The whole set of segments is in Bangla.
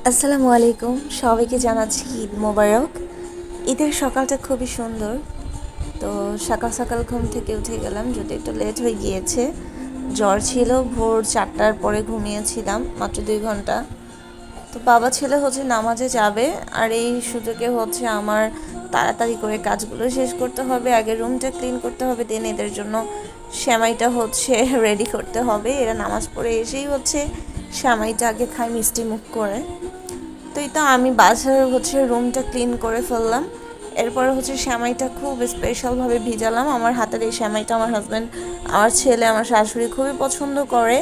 আসসালামু আলাইকুম, সবাইকে জানাচ্ছি ঈদ মোবারক। ঈদের সকালটা খুবই সুন্দর। তো সকাল সকাল ঘুম থেকে উঠে গেলাম, যদি একটু লেট হয়ে গিয়েছে। জ্বর ছিল, ভোর 4টার পরে ঘুমিয়েছিলাম মাত্র 2 ঘন্টা। তো বাবা ছেলে নামাজে যাবে, আর এই সুযোগে আমার তাড়াতাড়ি করে কাজগুলো শেষ করতে হবে। আগে রুমটা ক্লিন করতে হবে, দেন এদের জন্য সেমাইটা রেডি করতে হবে। এরা নামাজ পড়ে এসেই সেমাইটা আগে খায় মিষ্টি মুখ করে। তো এই তো আমি বাসার রুমটা ক্লিন করে ফেললাম। এরপর সেমাইটা খুব স্পেশালভাবে ভিজালাম। আমার হাতের এই সেমাইটা আমার হাজব্যান্ড, আমার ছেলে, আমার শাশুড়ি খুবই পছন্দ করে।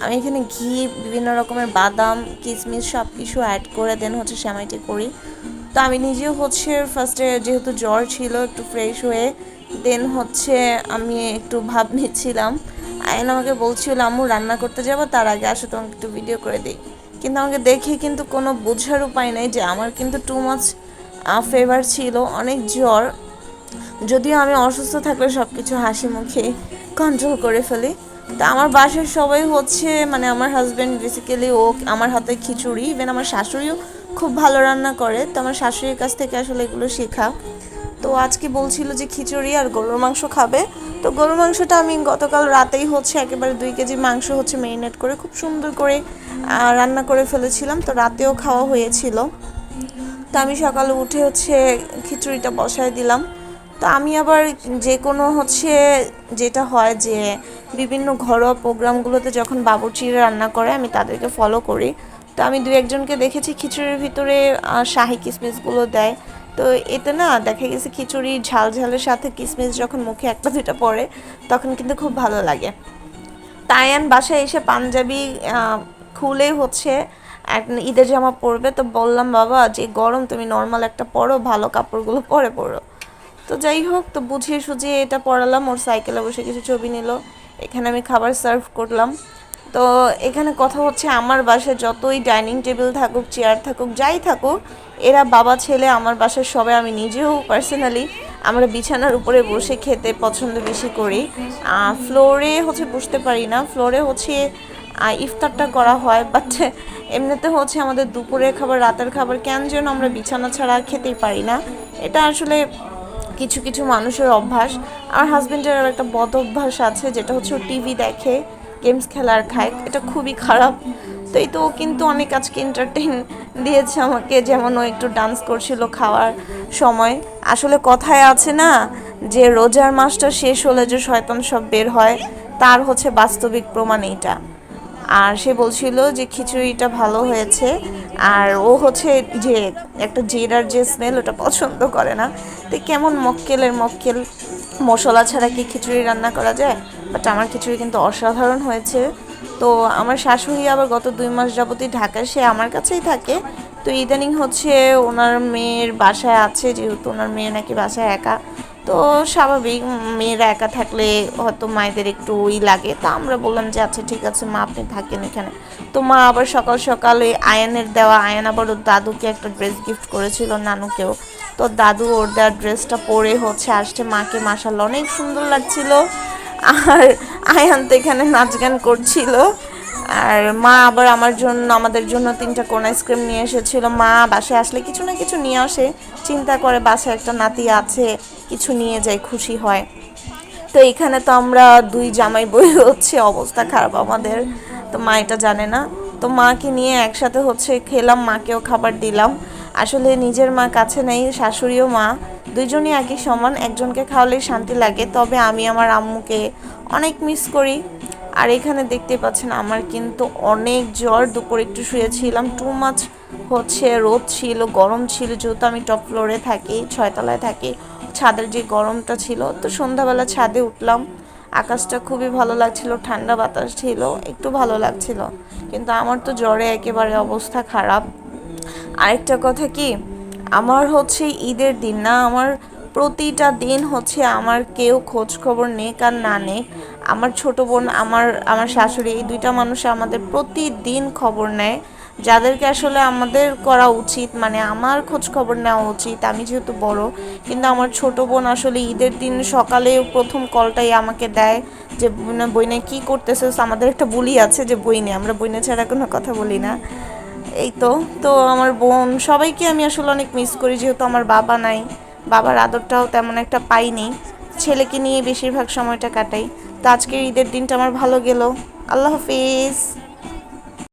আমি এখানে ঘি, বিভিন্ন রকমের বাদাম, কিশমিশ সব কিছু অ্যাড করে দেন সেমাইটি করি। তো আমি নিজেও ফার্স্টে, যেহেতু জ্বর ছিল, একটু ফ্রেশ হয়ে দেন আমি একটু ভাব নিচ্ছিলাম। আয়ন আমাকে বলছিল, আম্মু রান্না করতে যাবো, তার আগে আসো তোমাকে একটু ভিডিও করে দিই। কিন্তু আমাকে দেখে কিন্তু কোনো বোঝার উপায় নেই যে আমার কিন্তু টু মাচ ফেভার ছিল, অনেক জ্বর। যদিও আমি অসুস্থ থাকলে সব কিছু হাসি মুখে কন্ট্রোল করে ফেলি। তো আমার বাসার সবাই আমার হাজব্যান্ড বেসিক্যালি, ও আমার হাতে খিচুড়ি, ইভেন আমার শাশুড়িও খুব ভালো রান্না করে। তো আমার শাশুড়ির কাছ থেকে আসলে এগুলো শেখা। তো আজকে বলছিল যে খিচুড়ি আর গরুর মাংস খাবে। তো গরুর মাংসটা আমি গতকাল রাতেই একেবারে 2 কেজি মাংস মেরিনেট করে খুব সুন্দর করে রান্না করে ফেলেছিলাম। তো রাতেও খাওয়া হয়েছিল। তো আমি সকালে উঠে খিচুড়িটা বসায় দিলাম। তো আমি আবার যে কোনো যেটা হয় যে বিভিন্ন ঘরোয়া প্রোগ্রামগুলোতে যখন বাবুর্চিরা রান্না করে, আমি তাদেরকে ফলো করি। তো আমি 2-1জনকে দেখেছি খিচুড়ির ভিতরে শাহি কিশমিশগুলো দেয়। তো এতে না দেখা গেছে খিচুড়ি ঝাল ঝালের সাথে কিশমিশ যখন মুখে 1-2টা পড়ে, তখন কিন্তু খুব ভালো লাগে। তায়ান বাসায় এসে পাঞ্জাবি খুলে ঈদের জামা পরবে। তো বললাম, বাবা যে গরম, তুমি নর্মাল একটা পরো, ভালো কাপড়গুলো পরো। তো যাই হোক, তো বুঝিয়ে সুঝিয়ে এটা পড়ালাম। ওর সাইকেলে বসে কিছু ছবি নিল। এখানে আমি খাবার সার্ভ করলাম। তো এখানে কথা আমার বাসায় যতই ডাইনিং টেবিল থাকুক, চেয়ার থাকুক, যাই থাকুক, এরা বাবা ছেলে আমার বাসার সবাই, আমি নিজেও পার্সোনালি, আমরা বিছানার উপরে বসে খেতে পছন্দ বেশি করি। ফ্লোরে বসতে পারি না। ফ্লোরে ইফতারটা করা হয়, বাট এমনিতে আমাদের দুপুরের খাবার, রাতের খাবার কেন যেন আমরা বিছানা ছাড়া খেতেই পারি না। এটা আসলে কিছু কিছু মানুষের অভ্যাস। আমার হাজব্যান্ডের একটা বদ অভ্যাস আছে, যেটা ও টিভি দেখে, গেমস খেলার খায়। এটা খুবই খারাপ। তো এই তো ও কিন্তু অনেক আজকে এন্টারটেইন দিয়েছে আমাকে, যেমন ও একটু ডান্স করছিল খাওয়ার সময়। আসলে কথায় আছে না যে রোজার মাসটা শেষ হলে যে শয়তান সব বের হয়, তার বাস্তবিক প্রমাণ এইটা। আর সে বলছিল যে খিচুড়িটা ভালো হয়েছে, আর ও যে একটা জিরার যে স্মেল, ওটা পছন্দ করে না। তো কেমন মক্কেল মশলা ছাড়া কি খিচুড়ি রান্না করা যায়? বাট আমার খিচুড়ি কিন্তু অসাধারণ হয়েছে। তো আমার শাশুড়ি আবার গত 2 মাস যাবতই ঢাকায়, সে আমার কাছেই থাকে। তো ইদানিং ওনার মেয়ের বাসায় আছে, যেহেতু ওনার মেয়ে নাকি বাসায় একা। তো স্বাভাবিক, মেয়েরা একা থাকলে হয়তো মায়েদের একটু লাগে। তা আমরা বললাম যে আচ্ছা ঠিক আছে মা, আপনি থাকেন এখানে। তো মা আবার সকাল সকালে আয়ানের দেওয়া, আয়ান আবার ওর দাদুকে একটা ড্রেস গিফট করেছিল, নানুকেও। তো দাদু ওর দেওয়া ড্রেসটা পরে আসছে মাকে, মাশাআল্লাহ অনেক সুন্দর লাগছিল। আর আয়ান তো এখানে নাচ গান করছিল। আর মা আবার আমাদের জন্য 3টা কোন আইসক্রিম নিয়ে এসেছিল। মা বাসায় আসলে কিছু না কিছু নিয়ে আসে, চিন্তা করে বাসায় একটা নাতি আছে, কিছু নিয়ে যায়, খুশি হয়। তো এখানে তো আমরা 2 জামাই বই অবস্থা খারাপ আমাদের। তো মা এটা জানে না। তো মাকে নিয়ে একসাথে খেলাম, মাকেও খাবার দিলাম। আসলে নিজের মা কাছে নেই, শাশুড়িও মা, দুইজনই একই সমান, একজনকে খাওয়ালেই শান্তি লাগে। তবে আমি আমার আম্মুকে অনেক মিস করি। আর এখানে দেখতে পাচ্ছেন আমার কিন্তু অনেক জ্বর। দুপুরে একটু শুয়েছিলাম, টু মাচ রোদ ছিল, গরম ছিল, যেহেতু আমি টপ ফ্লোরে থাকি, 6তলায় থাকি। ছাদের যে গরমটা ছিল, তো সন্ধ্যাবেলা ছাদে উঠলাম। আকাশটা খুবই ভালো লাগছিল, ঠান্ডা বাতাস ছিল, একটু ভালো লাগছিল। কিন্তু আমার তো জ্বরে একেবারে অবস্থা খারাপ। আরেকটা কথা কি, আমার ঈদের দিন না, আমার প্রতিটা দিন আমার কেউ খোঁজ খবর নেক আর না নেক, আমার ছোট বোন, আমার শাশুড়ি, এই 2টা মানুষ আমাদের প্রতিদিন খবর নেয়, যাদেরকে আসলে আমাদের করা উচিত, আমার খোঁজ খবর নেওয়া উচিত, আমি যেহেতু বড়। কিন্তু আমার ছোট বোন আসলে ঈদের দিন সকালে প্রথম কলটাই আমাকে দেয় যে বইনে কি করতেছে। আমাদের একটা বুলি আছে যে বইনে, আমরা বইনে ছাড়া কোনো কথা বলি না। এই তো। তো আমার বোন সবাইকে আমি আসলে অনেক মিস করি, যেহেতু আমার বাবা নাই, বাবার আদরটাও তেমন একটা পাইনি। ছেলেকে নিয়ে বেশিরভাগ সময়টা কাটাই। তো আজকের ঈদের দিনটা আমার ভালো গেল। আল্লাহ হাফিজ।